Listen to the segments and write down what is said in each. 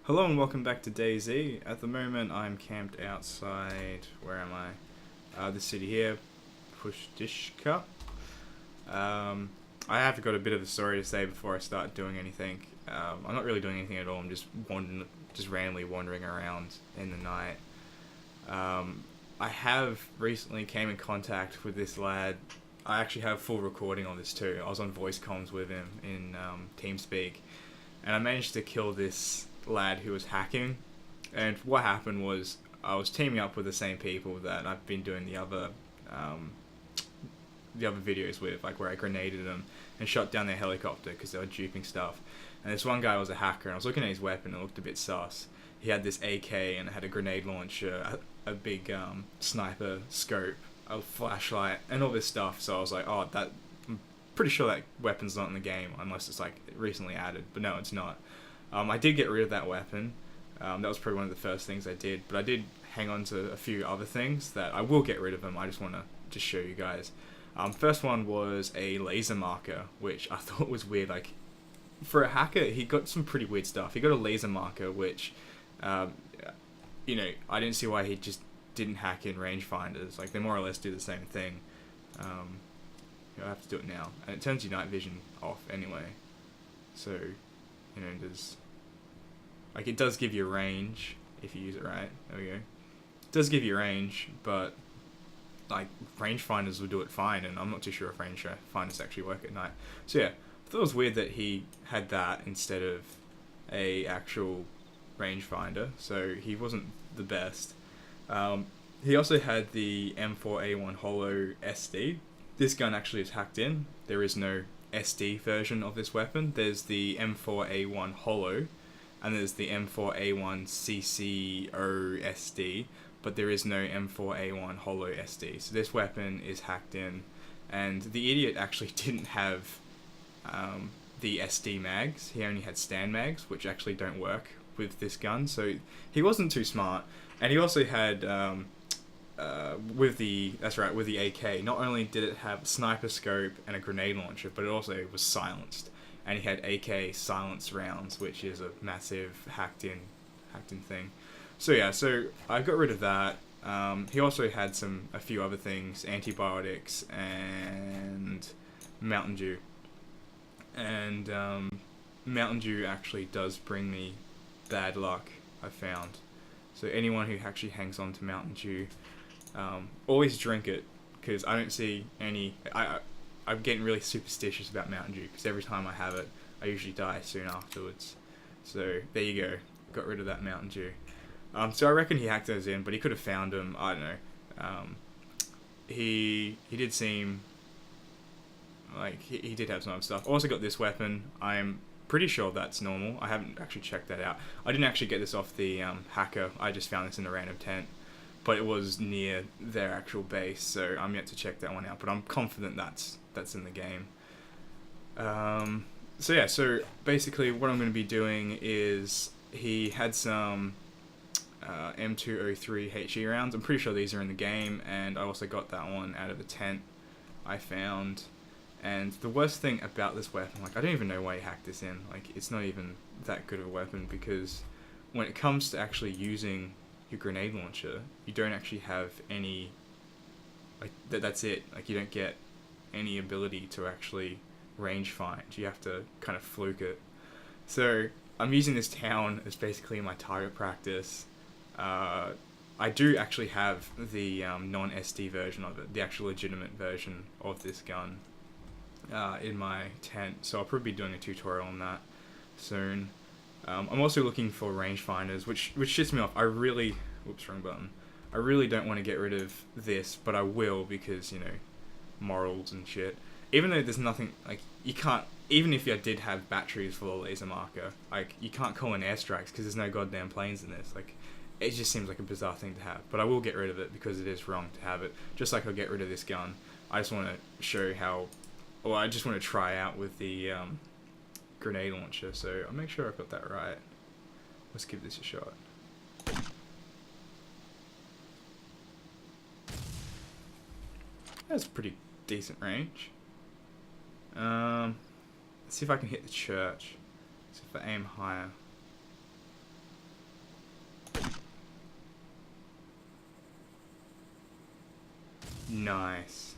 Hello and welcome back to DayZ. At the moment, I'm camped outside. Where am I? The city here, Pushdishka. I have got a bit of a story to say before I start doing anything. I'm not really doing anything at all. I'm just randomly wandering around in the night. I have recently came in contact with this lad. I actually have full recording on this too. I was on voice comms with him in TeamSpeak, and I managed to kill this lad who was hacking. And what happened was I was teaming up with the same people that I've been doing the other videos with, like where I grenaded them and shot down their helicopter because they were duping stuff. And this one guy was a hacker, and I was looking at his weapon and it looked a bit sus. He had this AK and it had a grenade launcher, a big sniper scope, a flashlight, and all this stuff. So I was like, oh, I'm pretty sure that weapon's not in the game unless it's like recently added. But no, it's not. I did get rid of that weapon. That was probably one of the first things I did. But I did hang on to a few other things that I will get rid of them. I just want to just show you guys. First one was a laser marker, which I thought was weird. Like, for a hacker, he got some pretty weird stuff. He got a laser marker, which, I didn't see why he just didn't hack in rangefinders. Like, they more or less do the same thing. I have to do it now. And it turns your night vision off anyway. So, there's... Like, it does give you range if you use it right. There we go. It does give you range, but like rangefinders will do it fine, and I'm not too sure if rangefinders actually work at night. So yeah, I thought it was weird that he had that instead of a actual rangefinder. So he wasn't the best. He also had the M4A1 Holo SD. This gun actually is hacked in. There is no SD version of this weapon. There's the M4A1 Holo, and there's the M4A1 CCO SD, but there is no M4A1 Holo SD. So this weapon is hacked in, and the idiot actually didn't have the SD mags. He only had stand mags, which actually don't work with this gun. So he wasn't too smart, and he also had with the AK. Not only did it have a sniper scope and a grenade launcher, but it also was silenced. And he had AK silence rounds, which is a massive hacked in thing. So yeah, so I got rid of that. He also had a few other things, antibiotics and Mountain Dew. And Mountain Dew actually does bring me bad luck, I've found. So anyone who actually hangs on to Mountain Dew, always drink it, because I don't see any... I'm getting really superstitious about Mountain Dew, because every time I have it, I usually die soon afterwards. So there you go, got rid of that Mountain Dew. So I reckon he hacked those in, but he could have found them. I don't know. He did seem like he did have some other stuff. Also got this weapon. I'm pretty sure that's normal. I haven't actually checked that out. I didn't actually get this off the hacker. I just found this in a random tent, but it was near their actual base, so I'm yet to check that one out. But I'm confident that's in the game. So yeah, so basically what I'm going to be doing is he had some M203 HE rounds. I'm pretty sure these are in the game, and I also got that one out of the tent I found. And the worst thing about this weapon, like, I don't even know why he hacked this in. Like, it's not even that good of a weapon, because when it comes to actually using your grenade launcher, you don't actually have any, like, that's it. Like, you don't get any ability to actually range find. You have to kind of fluke it. So I'm using this town as basically my target practice. I do actually have the non-SD version of it, the actual legitimate version of this gun, in my tent, so I'll probably be doing a tutorial on that soon. I'm also looking for rangefinders, which shits me off. Whoops, wrong button. I really don't want to get rid of this, but I will, because, morals and shit. Even though there's nothing, like, you can't, even if you did have batteries for the laser marker, like, you can't call in airstrikes because there's no goddamn planes in this. Like, it just seems like a bizarre thing to have, but I will get rid of it because it is wrong to have it. Just like I'll get rid of this gun. I just want to show I just want to try out with the grenade launcher, so I'll make sure I've got that right. Let's give this a shot. That's pretty decent range. Let's see if I can hit the church. See if I aim higher. Nice.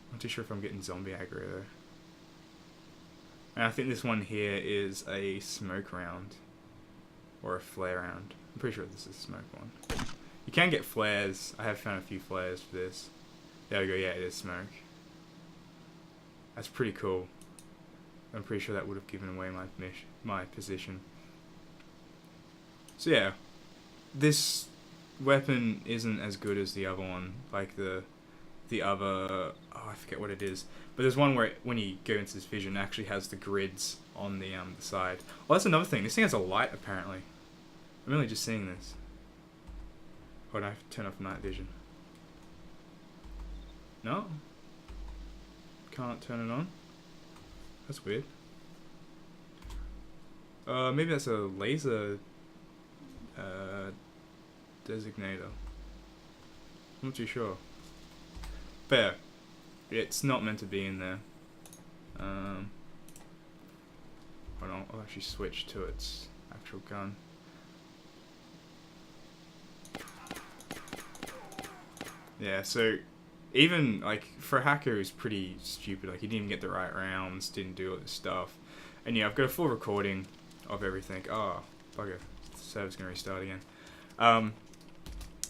I'm not too sure if I'm getting zombie aggro though. And I think this one here is a smoke round. Or a flare round. I'm pretty sure this is a smoke one. You can get flares. I have found a few flares for this. There we go, yeah, it is smoke. That's pretty cool. I'm pretty sure that would have given away my position. So yeah, this weapon isn't as good as the other one. Like the other, oh, I forget what it is. But there's one where when you go into this vision, it actually has the grids on the side. Oh, that's another thing. This thing has a light apparently. I'm really just seeing this. Oh, I have to turn off night vision. No? Can't turn it on? That's weird. Maybe that's a laser designator. I'm not too sure. But yeah, it's not meant to be in there. Hold on, I'll actually switch to its actual gun. Yeah, so even like for a hacker who's pretty stupid, like he didn't even get the right rounds, didn't do all this stuff. And yeah, I've got a full recording of everything. Oh, bugger. The server's gonna restart again.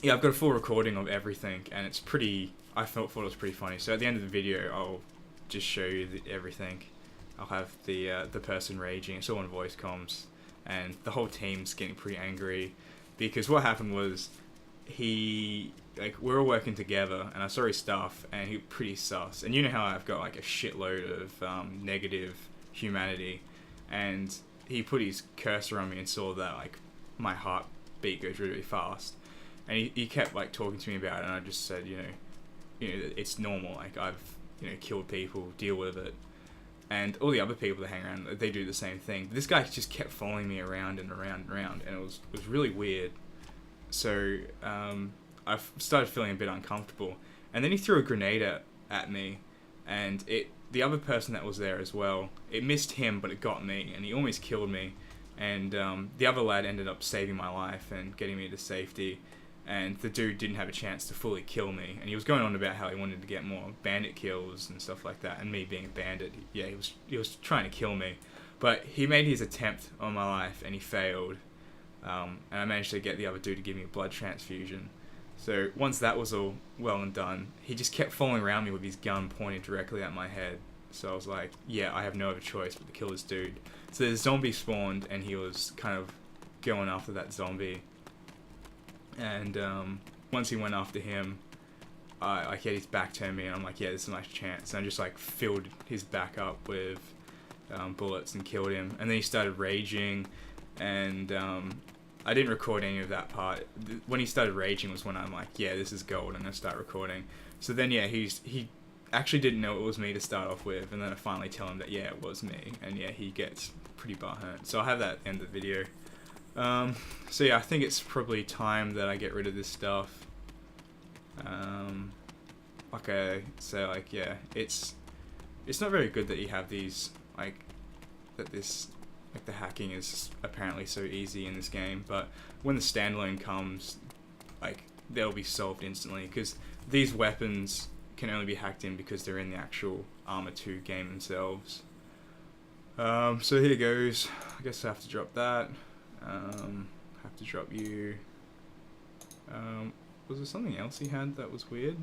Yeah, I've got a full recording of everything, and it's pretty, I thought it was pretty funny. So at the end of the video, I'll just show you everything. I'll have the person raging, it's all on voice comms, and the whole team's getting pretty angry, because what happened was, like, we're all working together, and I saw his stuff, and he was pretty sus. And you know how I've got like a shitload of negative humanity, and he put his cursor on me and saw that like my heartbeat goes really, really fast, and he kept like talking to me about it, and I just said, you know, it's normal. Like I've killed people, deal with it. And all the other people that hang around, they do the same thing. This guy just kept following me around and around and around, and it was really weird. So I started feeling a bit uncomfortable, and then he threw a grenade at me, and the other person that was there as well, it missed him, but it got me, and he almost killed me. And the other lad ended up saving my life and getting me to safety, and the dude didn't have a chance to fully kill me, and he was going on about how he wanted to get more bandit kills and stuff like that, and me being a bandit, yeah, he was trying to kill me, but he made his attempt on my life, and he failed. And I managed to get the other dude to give me a blood transfusion. So once that was all well and done, he just kept following around me with his gun pointed directly at my head. So I was like, yeah, I have no other choice but to kill this dude. So the zombie spawned, and he was kind of going after that zombie. And once he went after him, I had his back turned me, and I'm like, yeah, this is a nice chance. And I just like filled his back up with bullets and killed him. And then he started raging, and I didn't record any of that part. When he started raging was when I'm like, yeah, this is gold, I'm gonna start recording. So then yeah, he actually didn't know it was me to start off with, and then I finally tell him that yeah, it was me, and yeah, he gets pretty butthurt. So I'll have that at the end of the video. So yeah, I think it's probably time that I get rid of this stuff. Okay, so like yeah, it's not very good that you have these like the hacking is apparently so easy in this game, but when the standalone comes, like they'll be solved instantly, because these weapons can only be hacked in because they're in the actual Arma 2 game themselves. So here goes. I guess I have to drop that. Have to drop you. Was there something else he had that was weird?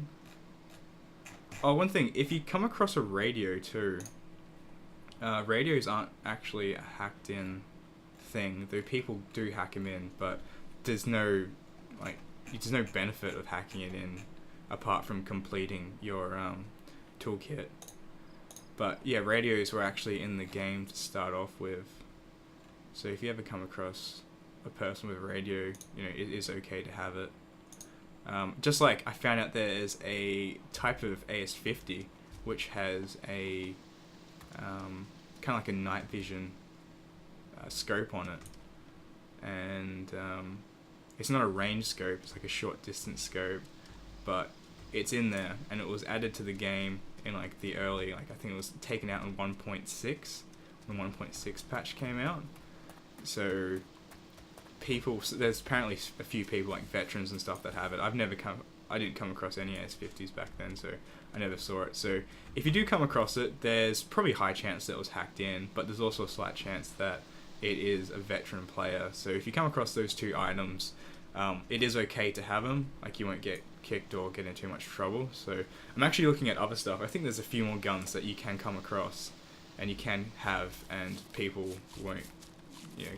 Oh, one thing, if you come across a radio too, radios aren't actually a hacked in thing, though people do hack them in, but there's no benefit of hacking it in apart from completing your toolkit. But yeah, radios were actually in the game to start off with, so if you ever come across a person with a radio, it is okay to have it. Just like I found out there's a type of AS50 which has a kind of like a night vision scope on it, and it's not a range scope, it's like a short distance scope, but it's in there, and it was added to the game in like the early, like I think it was taken out in 1.6 when 1.6 patch came out. So there's apparently a few people like veterans and stuff that have it. I've never come I didn't come across any AS50s back then, so I never saw it. So if you do come across it, there's probably a high chance that it was hacked in, but there's also a slight chance that it is a veteran player. So if you come across those two items, it is okay to have them. Like, you won't get kicked or get in too much trouble. So I'm actually looking at other stuff. I think there's a few more guns that you can come across and you can have, and people won't,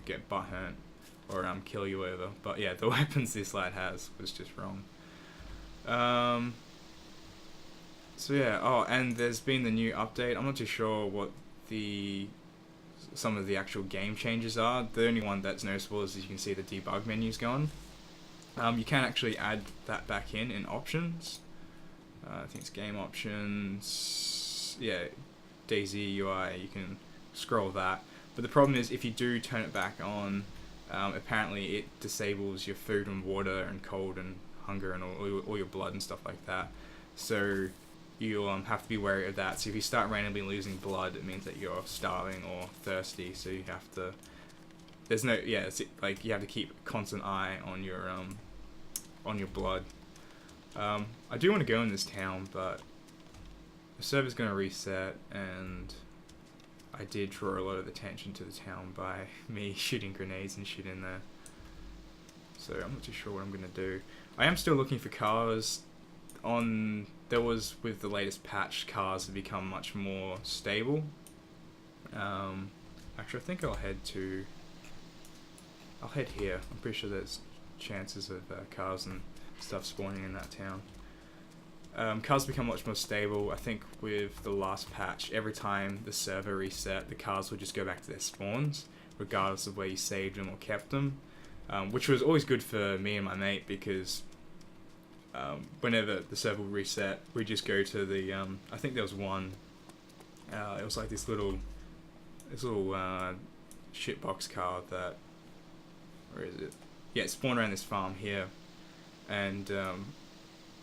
get butt hurt or kill you over. But yeah, the weapons this lad has was just wrong. So yeah, oh, and there's been the new update. I'm not too sure what some of the actual game changes are. The only one that's noticeable is you can see the debug menu's gone. You can actually add that back in options. I think it's game options. Yeah, DayZ UI, you can scroll that. But the problem is, if you do turn it back on, apparently it disables your food and water and cold and hunger and all your blood and stuff like that. So you'll have to be wary of that. So if you start randomly losing blood, it means that you're starving or thirsty. So you have to. There's no it's like you have to keep a constant eye on your blood. I do want to go in this town, but the server's going to reset, and I did draw a lot of attention to the town by me shooting grenades and shit in there. So I'm not too sure what I'm going to do. I am still looking for cars. With the latest patch, cars have become much more stable. Actually, I think I'll head here. I'm pretty sure there's chances of cars and stuff spawning in that town. Cars become much more stable. I think with the last patch, every time the server reset, the cars would just go back to their spawns, regardless of where you saved them or kept them, which was always good for me and my mate, because whenever the server would reset, we just go to the, I think there was one, it was like this little shitbox car that, where is it? Yeah, it spawned around this farm here, and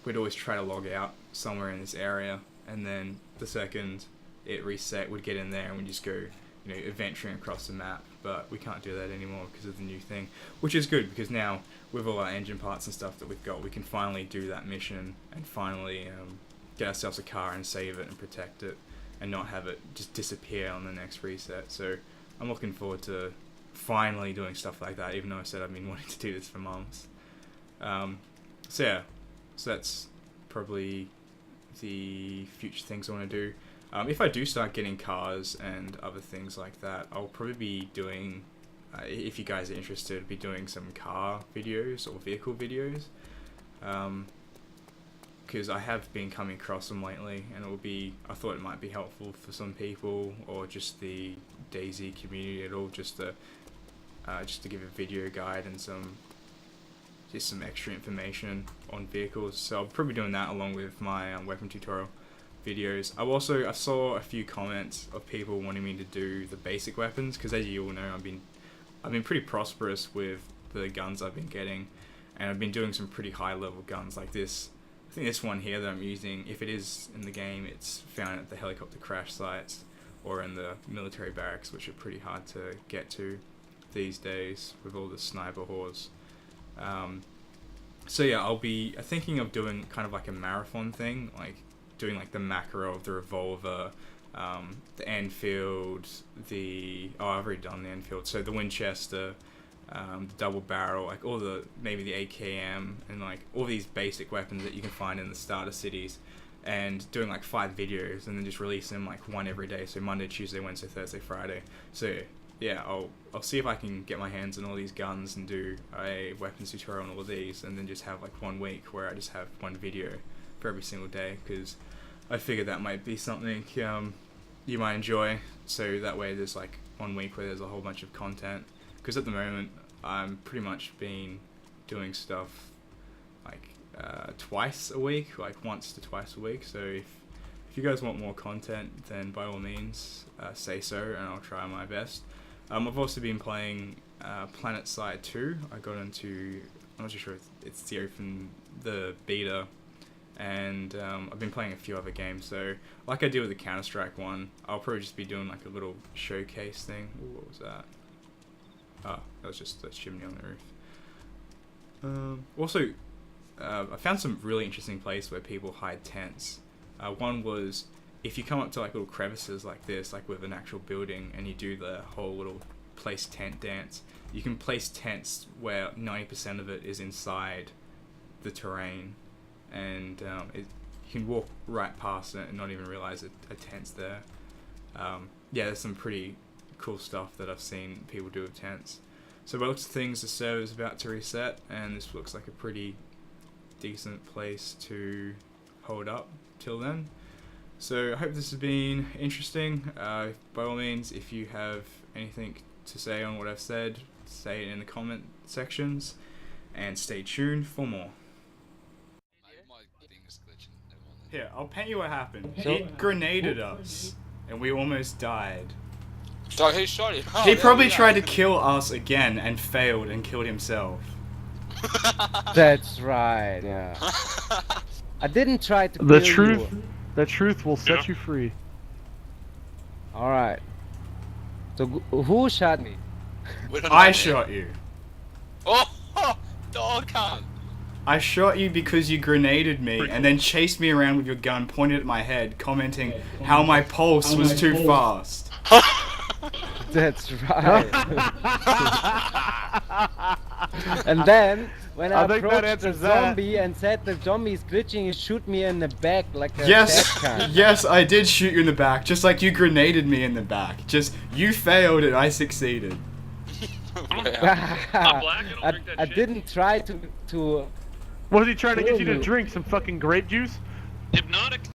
we'd always try to log out somewhere in this area, and then the second it reset, we'd get in there and we'd just go, adventuring across the map. But we can't do that anymore because of the new thing, which is good, because now with all our engine parts and stuff that we've got, we can finally do that mission and finally get ourselves a car and save it and protect it, and not have it just disappear on the next reset. So I'm looking forward to finally doing stuff like that, even though I said I've been wanting to do this for months. So yeah, so that's probably the future things I want to do. If I do start getting cars and other things like that, I'll probably be doing, if you guys are interested, be doing some car videos or vehicle videos, because I have been coming across them lately, and I thought it might be helpful for some people, or just the DayZ community at all, just to give a video guide and some extra information on vehicles. So I'll probably be doing that along with my weapon tutorial videos. I saw a few comments of people wanting me to do the basic weapons, because as you all know, I've been pretty prosperous with the guns I've been getting, and I've been doing some pretty high level guns like this. I think this one here that I'm using, if it is in the game, it's found at the helicopter crash sites or in the military barracks, which are pretty hard to get to these days with all the sniper whores. So yeah, I'll be thinking of doing kind of like a marathon thing, like doing like the Makarov, the revolver, the Enfield, I've already done the Enfield, so the Winchester, the double barrel, like maybe the AKM, and like all these basic weapons that you can find in the starter cities, and doing like 5 videos and then just releasing them like one every day, so Monday, Tuesday, Wednesday, Thursday, Friday. So yeah, I'll see if I can get my hands on all these guns and do a weapons tutorial on all of these, and then just have like 1 week where I just have 1 video for every single day, because I figured that might be something you might enjoy. So that way there's like 1 week where there's a whole bunch of content, because at the moment I'm pretty much been doing stuff like twice a week, like once to twice a week. So if you guys want more content, then by all means say so, and I'll try my best. I've also been playing Planet Side 2. I got into, I'm not too sure, it's the open, the beta, and I've been playing a few other games. So like I did with the Counter-Strike one, I'll probably just be doing like a little showcase thing. Ooh, what was that? Oh, that was just a chimney on the roof. Also, I found some really interesting places where people hide tents. One was if you come up to like little crevices like this, like with an actual building, and you do the whole little place tent dance. You can place tents where 90% of it is inside the terrain, and you can walk right past it and not even realize a tent's there. Yeah, there's some pretty cool stuff that I've seen people do with tents. So by looks of things, the server's about to reset, and this looks like a pretty decent place to hold up till then. So I hope this has been interesting. By all means, if you have anything to say on what I've said, say it in the comment sections, and stay tuned for more. Here, I'll paint you what happened. He grenaded us, and we almost died. So he shot him. Oh, he probably tried to kill us again and failed and killed himself. That's right, yeah. I didn't try to kill you. The truth will set you free. Alright. So who shot me? I shot you. Oh, dog cunt. I shot you because you grenaded me and then chased me around with your gun pointed at my head, commenting how my pulse was too fast. That's right. And then, when I approached the zombie and said the zombie is glitching, he shoot me in the back like a yes, I did shoot you in the back, just like you grenaded me in the back. Just, you failed and I succeeded. I didn't try to Was he trying to get you to drink some fucking grape juice? Hypnotic